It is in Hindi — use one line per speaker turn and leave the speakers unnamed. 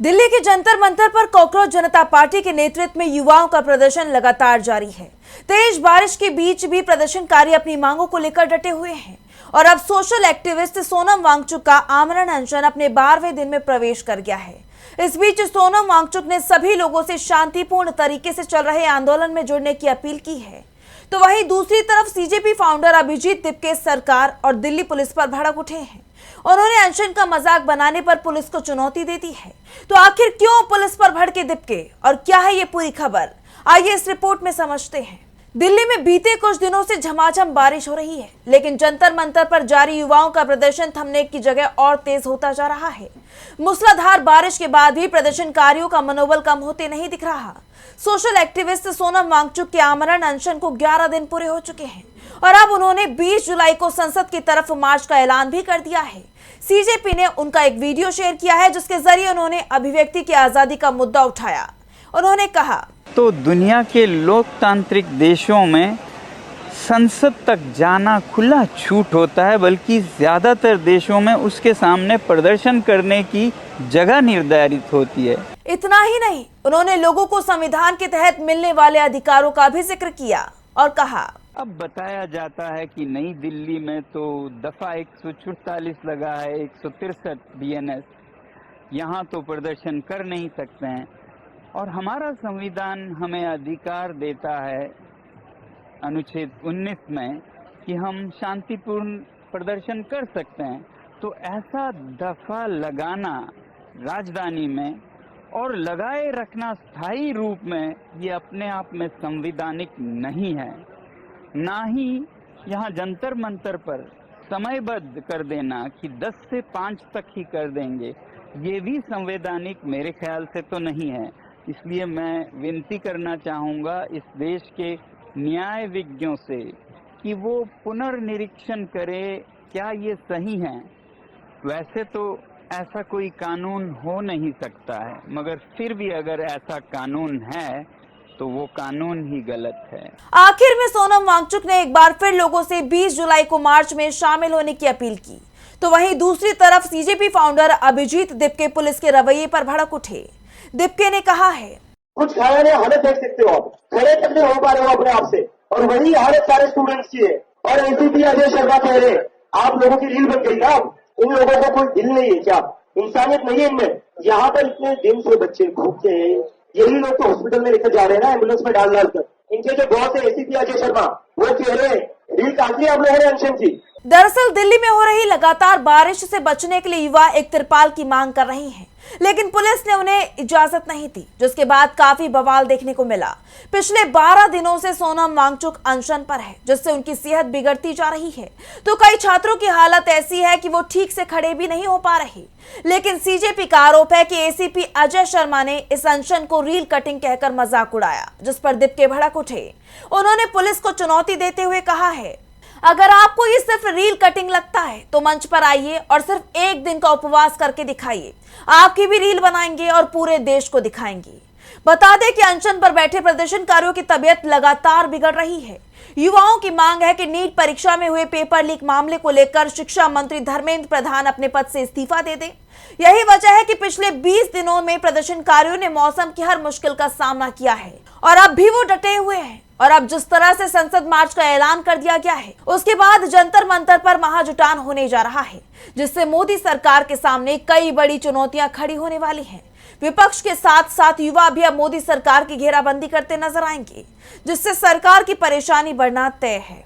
दिल्ली के जंतर मंतर पर कॉकरोच जनता पार्टी के नेतृत्व में युवाओं का प्रदर्शन लगातार जारी है। तेज बारिश के बीच भी प्रदर्शनकारी अपनी मांगों को लेकर डटे हुए हैं और अब सोशल एक्टिविस्ट सोनम वांगचुक का आमरण अनशन अपने 12वें दिन में प्रवेश कर गया है। इस बीच सोनम वांगचुक ने सभी लोगों से शांतिपूर्ण तरीके से चल रहे आंदोलन में जुड़ने की अपील की है। तो वहीं दूसरी तरफ सीजेपी फाउंडर अभिजीत दिपके सरकार और दिल्ली पुलिस पर भड़क उठे हैं। उन्होंने अनशन का मजाक बनाने पर पुलिस को चुनौती दे दी है। तो आखिर क्यों पुलिस पर भड़के दिपके और क्या है ये पूरी खबर, आइए इस रिपोर्ट में समझते हैं। दिल्ली में बीते कुछ दिनों से झमाझम बारिश हो रही है, लेकिन जंतर मंतर पर जारी युवाओं का प्रदर्शन थमने की जगह और तेज होता जा रहा है। मूसलाधार बारिश के बाद भी प्रदर्शनकारियों का मनोबल कम होते नहीं दिख रहा। सोशल एक्टिविस्ट सोनम वांगचुक के आमरण अनशन को 11 दिन पूरे हो चुके हैं और अब उन्होंने 20 जुलाई को संसद की तरफ मार्च का ऐलान भी कर दिया है। सीजेपी ने उनका एक वीडियो शेयर किया है जिसके जरिए उन्होंने अभिव्यक्ति की आजादी का मुद्दा उठाया। उन्होंने कहा,
तो दुनिया के लोकतांत्रिक देशों में संसद तक जाना खुला छूट होता है, बल्कि ज़्यादातर देशों में उसके सामने प्रदर्शन करने की जगह निर्धारित होती है।
इतना ही नहीं, उन्होंने लोगों को संविधान के तहत मिलने वाले अधिकारों का भी जिक्र किया और कहा,
अब बताया जाता है कि नई दिल्ली में तो दफा 144 लगा है, 163 बीएनएस, यहाँ तो प्रदर्शन कर नहीं सकते हैं और हमारा संविधान हमें अधिकार देता है अनुच्छेद 19 में कि हम शांतिपूर्ण प्रदर्शन कर सकते हैं। तो ऐसा दफा लगाना राजधानी में और लगाए रखना स्थायी रूप में ये अपने आप में संवैधानिक नहीं है। ना ही यहाँ जंतर मंतर पर समयबद्ध कर देना कि 10 से 5 तक ही कर देंगे, ये भी संवैधानिक मेरे ख्याल से तो नहीं है। इसलिए मैं विनती करना चाहूँगा इस देश के न्यायविज्ञों से कि वो पुनर्निरीक्षण करें क्या ये सही है। वैसे तो ऐसा कोई कानून हो नहीं सकता है, मगर फिर भी अगर ऐसा कानून है तो वो कानून ही गलत है।
आखिर में सोनम वांगचुक ने एक बार फिर लोगों से 20 जुलाई को मार्च में शामिल होने की अपील की। तो वहीं दूसरी तरफ CJP founder Abhijit Dipke police के रवैये पर भड़क उठे। दिपके ने कहा है,
कुछ खड़ा नहीं, हालत देख सकते हो आप, खड़े तक नहीं हो पा रहे हो अपने आप से, और वही हालत सारे स्टूडेंट्स की है। और एसीपी अजय शर्मा कह रहे, आप लोगों की रील बन गई ना, इन लोगों को कोई दिल नहीं है क्या, इंसानियत नहीं है इनमें। यहाँ पर इतने दिन से बच्चे भूखे हैं, यही लोग तो हॉस्पिटल में लेकर जा रहे हैं ना, एम्बुलेंस में डाल कर। इनके जो बॉस है एसीपी अजय शर्मा, वो कह रहे रील काट ली आप लोगों ने अनशन की।
दरअसल दिल्ली में हो रही लगातार बारिश से बचने के लिए युवा एक तिरपाल की मांग कर रहे हैं, लेकिन पुलिस ने उन्हें इजाजत नहीं दी, जिसके बाद काफी बवाल देखने को मिला। पिछले 12 दिनों से सोनम वांगचुक अनशन पर है, जिससे उनकी सेहत बिगड़ती जा रही है। तो कई छात्रों की हालत ऐसी है कि वो ठीक से खड़े भी नहीं हो पा रहे। लेकिन सीजेपी का आरोप है कि एसीपी अजय शर्मा ने इस अनशन को रील कटिंग कहकर मजाक उड़ाया, जिस पर दिपके भड़क उठे। उन्होंने पुलिस को चुनौती देते हुए कहा है, अगर आपको ये सिर्फ रील कटिंग लगता है तो मंच पर आइए और सिर्फ एक दिन का उपवास करके दिखाइए, आपकी भी रील बनाएंगे और पूरे देश को दिखाएंगे। बता दें कि अनशन पर बैठे प्रदर्शनकारियों की तबीयत लगातार बिगड़ रही है। युवाओं की मांग है कि नीट परीक्षा में हुए पेपर लीक मामले को लेकर शिक्षा मंत्री धर्मेंद्र प्रधान अपने पद से इस्तीफा दे दें। यही वजह है कि पिछले 20 दिनों में प्रदर्शनकारियों ने मौसम की हर मुश्किल का सामना किया है और अब भी वो डटे हुए हैं। और अब जिस तरह से संसद मार्च का ऐलान कर दिया गया है, उसके बाद जंतर मंतर पर महाजुटान होने जा रहा है, जिससे मोदी सरकार के सामने कई बड़ी चुनौतियां खड़ी होने वाली हैं। विपक्ष के साथ साथ युवा भी अब मोदी सरकार की घेराबंदी करते नजर आएंगे, जिससे सरकार की परेशानी बढ़ना तय है।